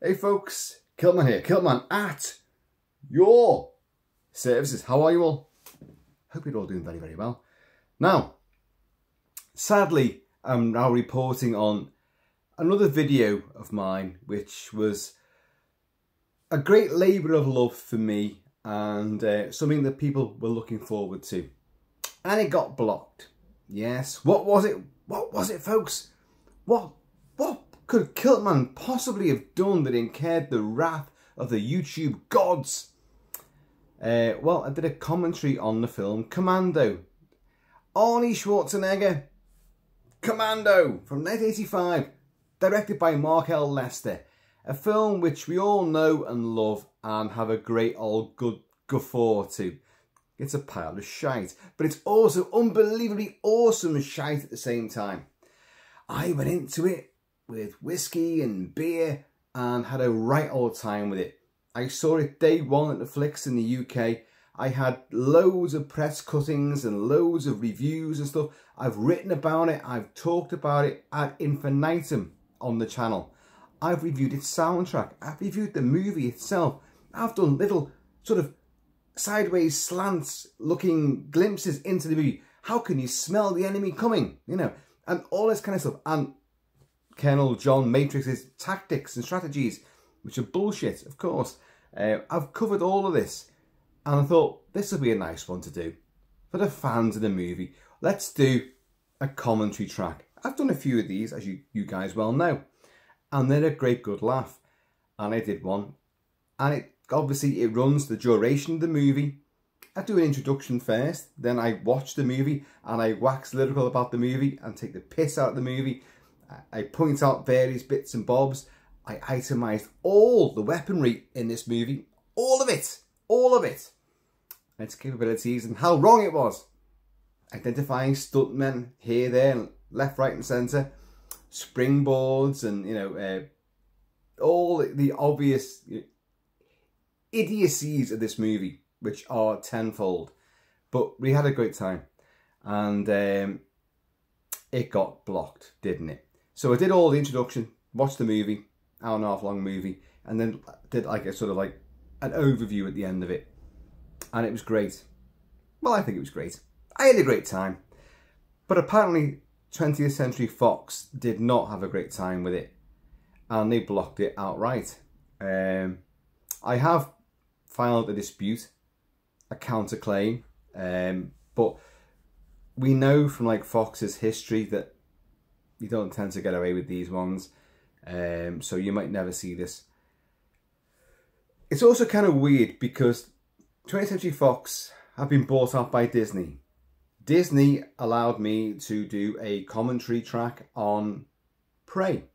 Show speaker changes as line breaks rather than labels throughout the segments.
Hey folks, Kilt-Man here, Kilt-Man at your services. How are you all? Hope you're all doing very, very well. Now, sadly, I'm now reporting on another video of mine, which was a great labour of love for me and something that people were looking forward to. And it got blocked. Yes, what was it? What was it, folks? What could Kilt-Man possibly have done that incurred the wrath of the YouTube gods? Well, I did a commentary on the film Commando. Arnie Schwarzenegger, Commando from 1985, directed by Mark L. Lester. A film which we all know and love and have a great old good guffaw to. It's a pile of shite, but it's also unbelievably awesome shite at the same time. I went into it with whiskey and beer and had a right old time with it. I saw it day one at the flicks in the UK. I had loads of press cuttings and loads of reviews and stuff. I've written about it, I've talked about it ad infinitum on the channel. I've reviewed its soundtrack, I've reviewed the movie itself. I've done little sort of sideways slants looking glimpses into the movie. How can you smell the enemy coming? You know, and all this kind of stuff. And Colonel John Matrix's tactics and strategies, which are bullshit, of course. I've covered all of this, and I thought this would be a nice one to do for the fans of the movie. Let's do a commentary track. I've done a few of these, as you guys well know, and they're a great good laugh. And I did one, and it obviously runs the duration of the movie. I do an introduction first, then I watch the movie and I wax lyrical about the movie and take the piss out of the movie. I point out various bits and bobs. I itemised all the weaponry in this movie. All of it. And its capabilities and how wrong it was. Identifying stuntmen here, there, left, right and centre. Springboards and, you know, all the obvious idiocies of this movie, which are tenfold. But we had a great time. And it got blocked, didn't it? So I did all the introduction, watched the movie, hour and a half long movie, and then did like a sort of like an overview at the end of it. And it was great. Well, I think it was great. I had a great time. But apparently 20th Century Fox did not have a great time with it. And they blocked it outright. I have filed a dispute, a counterclaim. But we know from like Fox's history that you don't tend to get away with these ones, so you might never see this. It's also kind of weird because 20th Century Fox have been bought out by Disney. Disney allowed me to do a commentary track on Prey.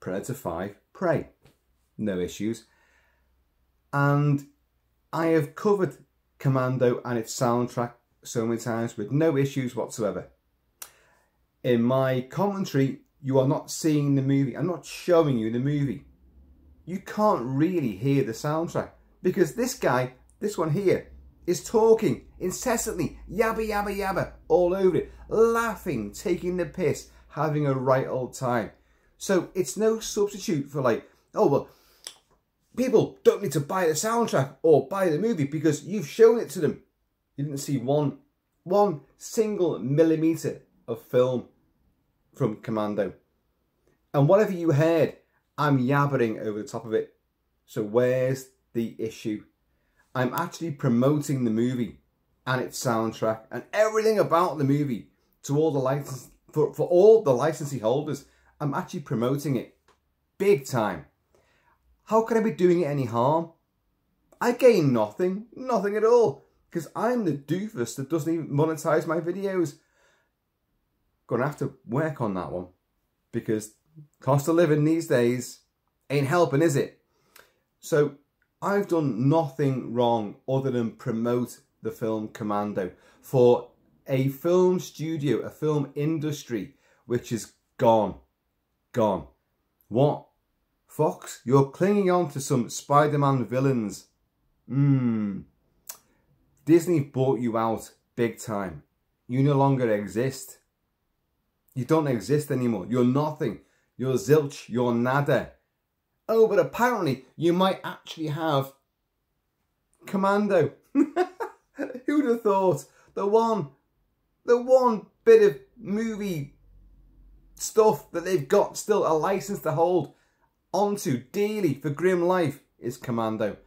Predator 5, Prey. No issues. And I have covered Commando and its soundtrack so many times with no issues whatsoever. In my commentary, you are not seeing the movie. I'm not showing you the movie. You can't really hear the soundtrack because this guy, this one here, is talking incessantly, yabba, yabba, yabba, all over it, laughing, taking the piss, having a right old time. So it's no substitute for like, oh, well, people don't need to buy the soundtrack or buy the movie because you've shown it to them. You didn't see one single millimetre of film from Commando. And whatever you heard, I'm yabbering over the top of it. So where's the issue? I'm actually promoting the movie and its soundtrack and everything about the movie to all the license for all the licensee holders. I'm actually promoting it big time. How can I be doing it any harm? I gain nothing at all, because I'm the doofus that doesn't even monetize my videos. Gonna have to work on that one, because cost of living these days ain't helping, is it? So I've done nothing wrong other than promote the film Commando for a film studio, a film industry which is gone. What? Fox, you're clinging on to some Spider-Man villains. Disney bought you out big time. You no longer exist. You don't exist anymore. You're nothing. You're zilch. You're nada. Oh, but apparently you might actually have Commando. Who'd have thought? The one bit of movie stuff that they've got still a license to hold onto dearly for grim life is Commando.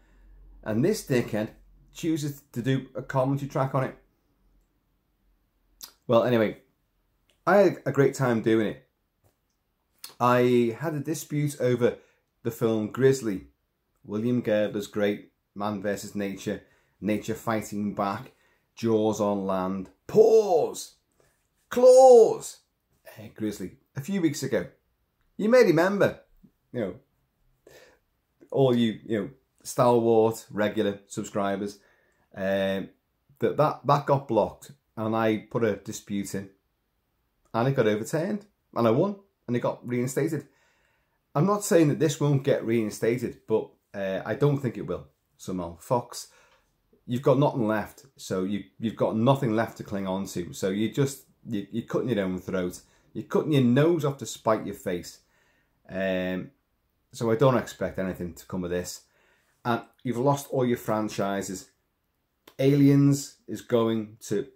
And this dickhead chooses to do a commentary track on it. Well, anyway, I had a great time doing it. I had a dispute over the film Grizzly. William Girdler's great Man vs. Nature, nature fighting back, jaws on land, paws, claws. Grizzly, a few weeks ago. You may remember, all you stalwart regular subscribers, that got blocked, and I put a dispute in, and it got overturned, and I won, and it got reinstated. I'm not saying that this won't get reinstated, but I don't think it will. Somehow, Fox, you've got nothing left, so you've got nothing left to cling on to. So you're cutting your own throat. You're cutting your nose off to spite your face. So I don't expect anything to come of this. And you've lost all your franchises. Aliens is going to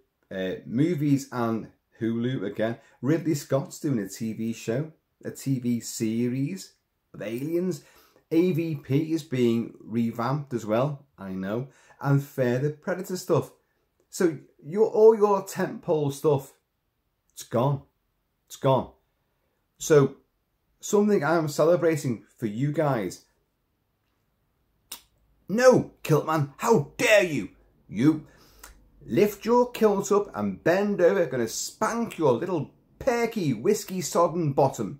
movies and Hulu again. Ridley Scott's doing a TV show, a TV series of Aliens. AVP is being revamped as well, I know. And further Predator stuff. So all your tentpole stuff, it's gone. It's gone. So something I'm celebrating for you guys. No, Kilt-Man, how dare you? You lift your kilt up and bend over, going to spank your little perky whiskey sodden bottom.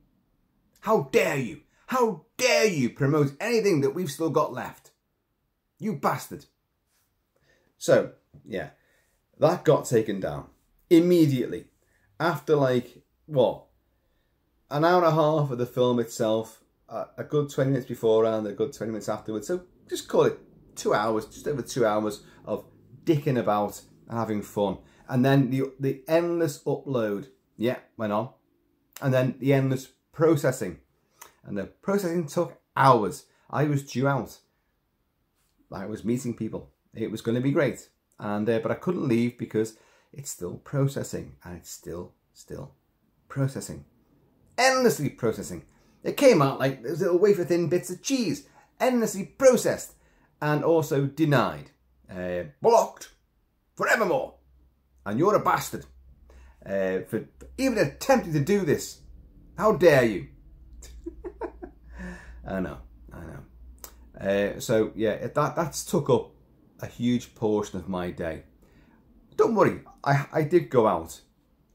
How dare you? How dare you promote anything that we've still got left? You bastard. So, yeah, that got taken down immediately. After what? An hour and a half of the film itself, a good 20 minutes beforehand, a good 20 minutes afterwards. So just call it 2 hours, just over 2 hours of dicking about and having fun. And then the endless upload, went on. And then the endless processing. And the processing took hours. I was due out. I was meeting people. It was going to be great. And but I couldn't leave because it's still processing. And it's still processing. Endlessly processing. It came out like those little wafer thin bits of cheese. Endlessly processed. And also denied. Blocked. Forevermore. And you're a bastard. For even attempting to do this. How dare you? I know. So yeah, that's took up a huge portion of my day. Don't worry, I did go out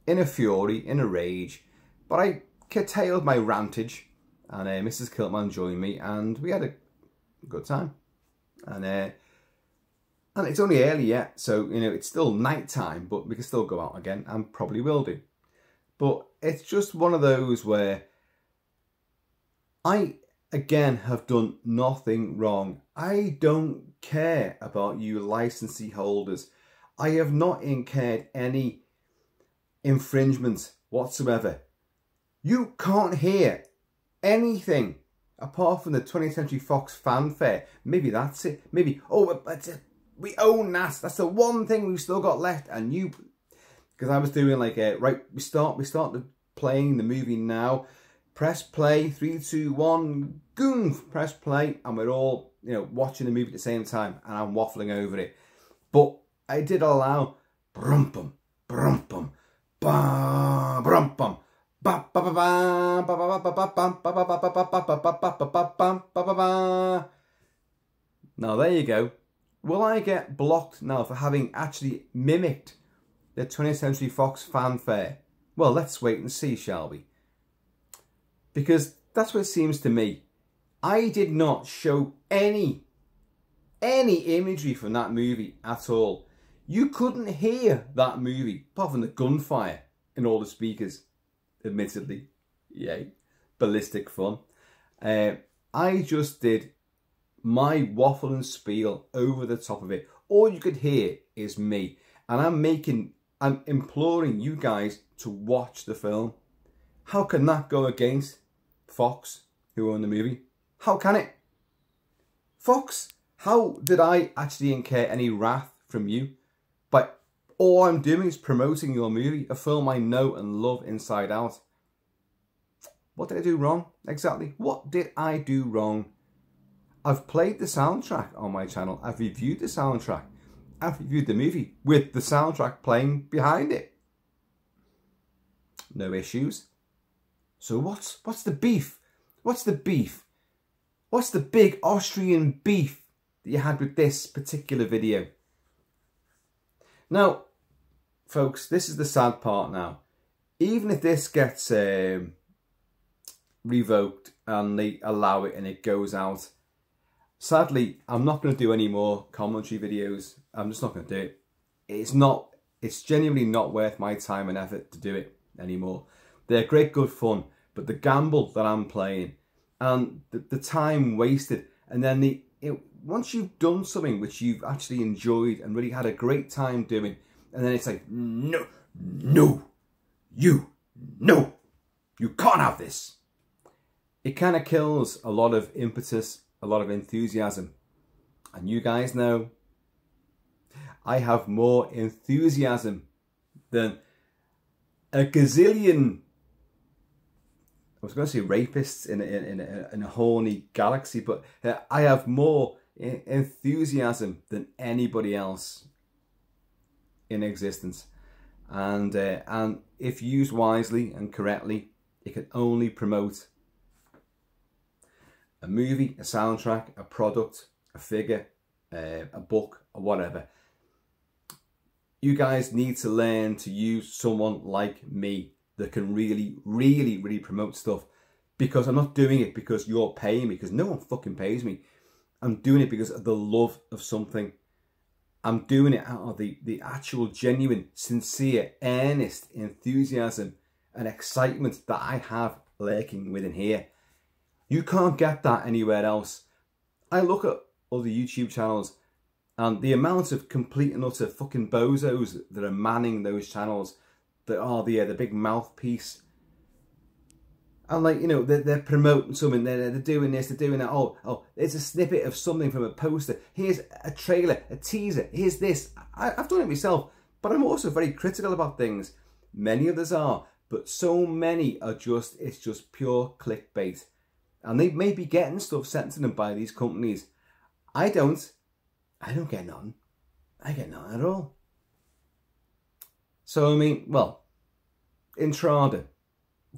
in a fury, in a rage, but I curtailed my rantage, and Mrs. Kilt-Man joined me, and we had a good time. And it's only early yet, so it's still night time, but we can still go out again, and probably will do. But it's just one of those where I again have done nothing wrong. I don't care about you licensee holders. I have not incurred any infringement whatsoever. You can't hear anything apart from the 20th Century Fox fanfare. Maybe that's it. Maybe, we own that. That's the one thing we've still got left. And you, because I was doing right, we start playing the movie now. Press play, 3, 2, 1, goom, press play, and we're all, watching the movie at the same time, and I'm waffling over it. But I did allow brum-pum, brum-pum, ba brum-pum, ba ba ba ba ba ba ba ba ba ba ba ba ba ba. Now there you go. Will I get blocked now for having actually mimicked the 20th Century Fox fanfare? Well, let's wait and see, shall we? Because that's what it seems to me. I did not show any imagery from that movie at all. You couldn't hear that movie, apart from the gunfire in all the speakers, admittedly. Yay. Ballistic fun. I just did my waffle and spiel over the top of it. All you could hear is me. And I'm imploring you guys to watch the film. How can that go against Fox, who own the movie? How can it? Fox, how did I actually incur any wrath from you? But all I'm doing is promoting your movie, a film I know and love inside out. What did I do wrong? Exactly. What did I do wrong? I've played the soundtrack on my channel. I've reviewed the soundtrack. I've reviewed the movie with the soundtrack playing behind it. No issues. So what's the beef? What's the beef? What's the big Austrian beef that you had with this particular video? Now, folks, this is the sad part now. Even if this gets revoked and they allow it and it goes out, sadly, I'm not going to do any more commentary videos. I'm just not going to do it. It's genuinely not worth my time and effort to do it anymore. They're great, good fun, but the gamble that I'm playing and the time wasted, and then once you've done something which you've actually enjoyed and really had a great time doing, and then it's like, no, you can't have this. It kind of kills a lot of impetus, a lot of enthusiasm. And you guys know, I have more enthusiasm than a gazillion, I was going to say rapists in a horny galaxy, but I have more enthusiasm than anybody else in existence. And if used wisely and correctly, it can only promote a movie, a soundtrack, a product, a figure, a book, or whatever. You guys need to learn to use someone like me that can really promote stuff, because I'm not doing it because you're paying me, because no one fucking pays me. I'm doing it because of the love of something. I'm doing it out of the actual genuine, sincere, earnest enthusiasm and excitement that I have lurking within here. You can't get that anywhere else. I look at other YouTube channels and the amount of complete and utter fucking bozos that are manning those channels, that are the big mouthpiece. And like, you know, they're promoting something, they're doing this, they're doing that. Oh, it's a snippet of something from a poster. Here's a trailer, a teaser, here's this. I've done it myself, but I'm also very critical about things. Many others are, but so many are it's just pure clickbait. And they may be getting stuff sent to them by these companies. I don't get none. I get none at all. So, I mean, well, Intrada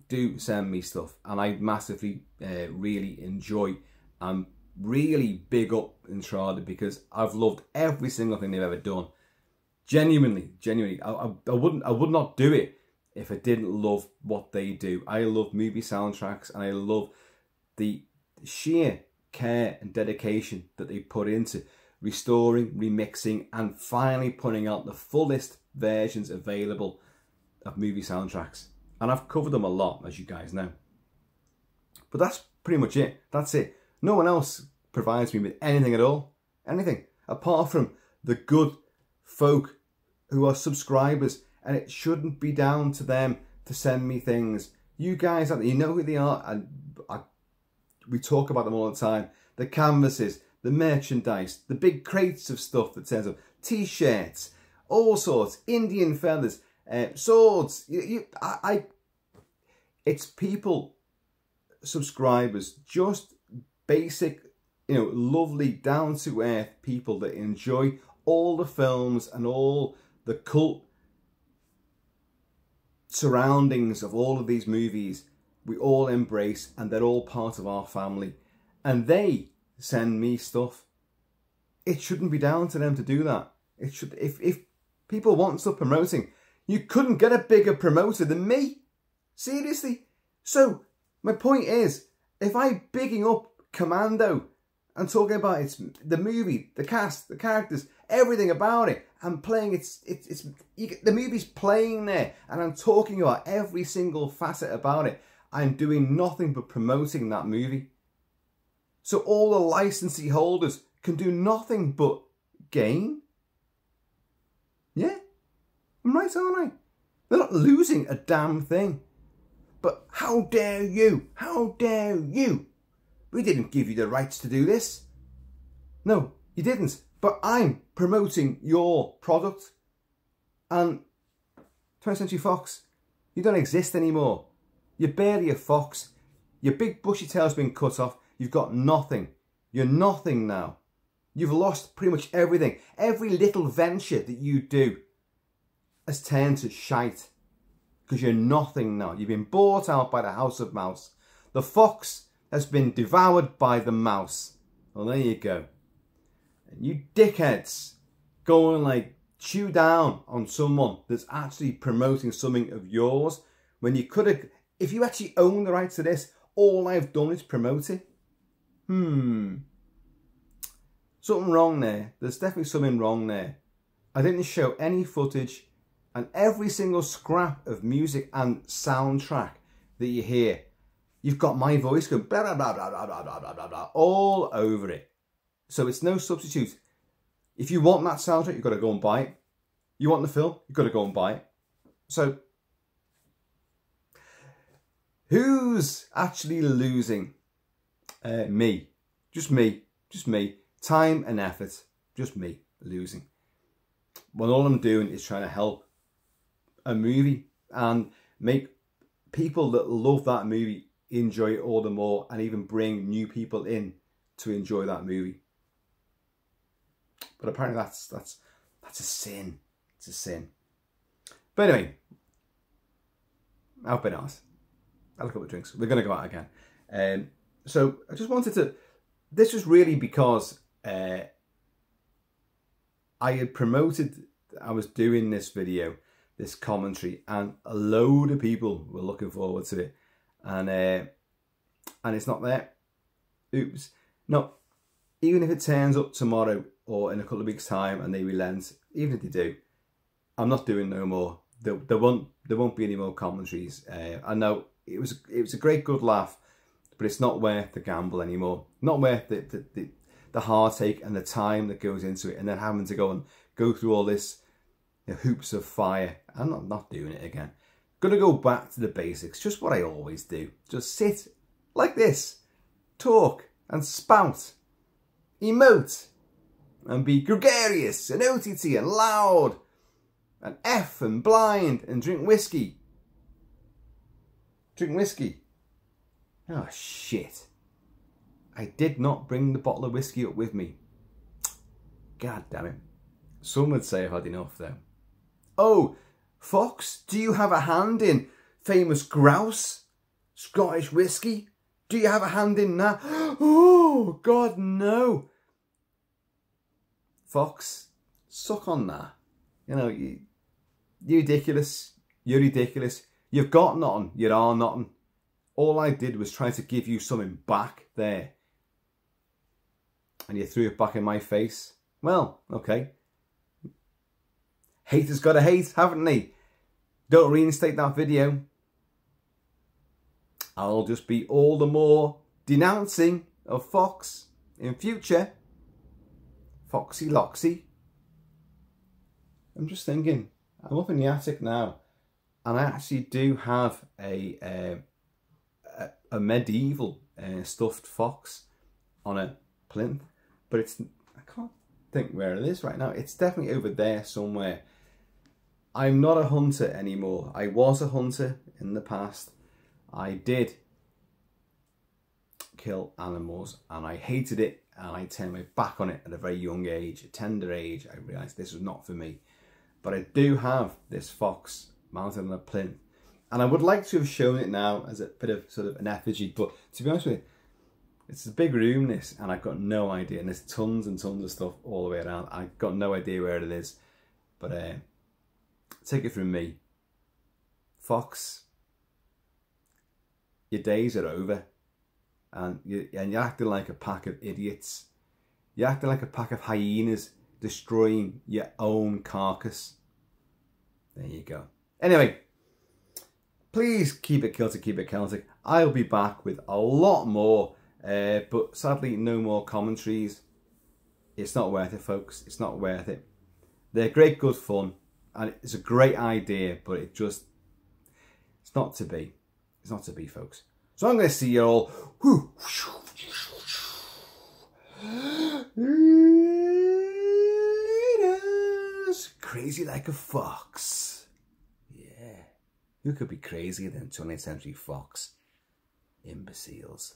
do send me stuff, and I massively really enjoy and really big up Intrada, because I've loved every single thing they've ever done. Genuinely, I would not do it if I didn't love what they do. I love movie soundtracks, and I love the sheer care and dedication that they put into restoring, remixing, and finally putting out the fullest versions available of movie soundtracks. And I've covered them a lot, as you guys know. But that's pretty much it. That's it. No one else provides me with anything at all. Anything. Apart from the good folk who are subscribers. And it shouldn't be down to them to send me things. You guys, you know who they are. And we talk about them all the time. The canvases, the merchandise, the big crates of stuff that turns up. T-shirts, all sorts. Indian feathers. Swords. It's people, subscribers, just basic, you know, lovely, down to earth people that enjoy all the films and all the cult surroundings of all of these movies. We all embrace, and they're all part of our family, and they send me stuff. It shouldn't be down to them to do that. It should, if people want stuff promoting, you couldn't get a bigger promoter than me. Seriously. So, my point is, if I'm bigging up Commando and talking about the movie, the cast, the characters, everything about it, and playing the movie's playing there, and I'm talking about every single facet about it, I'm doing nothing but promoting that movie. So all the licensee holders can do nothing but gain. Yeah, I'm right, aren't I? They're not losing a damn thing. But how dare you? How dare you We didn't give you the rights to do this. No, you didn't. But I'm promoting your product. And 20th Century Fox, you don't exist anymore. You're barely a fox. Your big bushy tail's been cut off. You've got nothing. You're nothing now. You've lost pretty much everything. Every little venture that you do has turned to shite. Because you're nothing now. You've been bought out by the House of Mouse. The fox has been devoured by the mouse. Well, there you go. And you dickheads go and like chew down on someone that's actually promoting something of yours when you could have, if you actually own the rights to this, all I've done is promote it. Something wrong there. There's definitely something wrong there. I didn't show any footage, and every single scrap of music and soundtrack that you hear, you've got my voice going blah, blah, blah, blah, blah, blah, blah, blah, blah, blah, all over it. So it's no substitute. If you want that soundtrack, you've got to go and buy it. You want the film, you've got to go and buy it. So who's actually losing? Me. Just me. Just me. Time and effort. Just me losing. When all I'm doing is trying to help a movie and make people that love that movie enjoy it all the more, and even bring new people in to enjoy that movie. But apparently that's a sin. It's a sin. But anyway, I've been asked. I'll have a couple of drinks. We're going to go out again. So I just wanted to, this was really because I had promoted, I was doing this video, this commentary, and a load of people were looking forward to it. And it's not there. Oops. No, even if it turns up tomorrow or in a couple of weeks' time and they relent, even if they do, I'm not doing no more. There won't be any more commentaries. I know it was a great good laugh, but it's not worth the gamble anymore. Not worth the heartache and the time that goes into it, and then having to go through all this hoops of fire. I'm not doing it again. Gonna go back to the basics, just what I always do. Just sit like this, talk and spout, emote, and be gregarious and OTT and loud and F and blind and drink whiskey. Drink whiskey. Oh shit. I did not bring the bottle of whiskey up with me. God damn it. Some would say I've had enough though. Oh, Fox, do you have a hand in famous grouse? Scottish whiskey? Do you have a hand in that? Oh, God, no. Fox, suck on that. You know, you're ridiculous. You're ridiculous. You've got nothing. You are nothing. All I did was try to give you something back there. And you threw it back in my face. Well, okay. Haters gotta hate, haven't they? Don't reinstate that video. I'll just be all the more denouncing of Fox in future. Foxy Loxy. I'm just thinking, I'm up in the attic now, and I actually do have a medieval stuffed fox on a plinth, but I can't think where it is right now. It's definitely over there somewhere. I'm not a hunter anymore. I was a hunter in the past. I did kill animals and I hated it, and I turned my back on it at a very young age, a tender age. I realised this was not for me. But I do have this fox mounted on a plinth, and I would like to have shown it now as a bit of sort of an effigy, but to be honest with you, it's a big room this, and I've got no idea, and there's tons and tons of stuff all the way around. I've got no idea where it is, but take it from me, Fox, your days are over, and you're acting like a pack of idiots. You're acting like a pack of hyenas destroying your own carcass. There you go. Anyway, please keep it Kilty, keep it Celtic. I'll be back with a lot more, but sadly no more commentaries. It's not worth it, folks. It's not worth it. They're great, good fun, and it's a great idea, but it's not to be. It's not to be, folks. So I'm going to see you all. Crazy like a fox. Yeah. Who could be crazier than a 20th century fox? Imbeciles.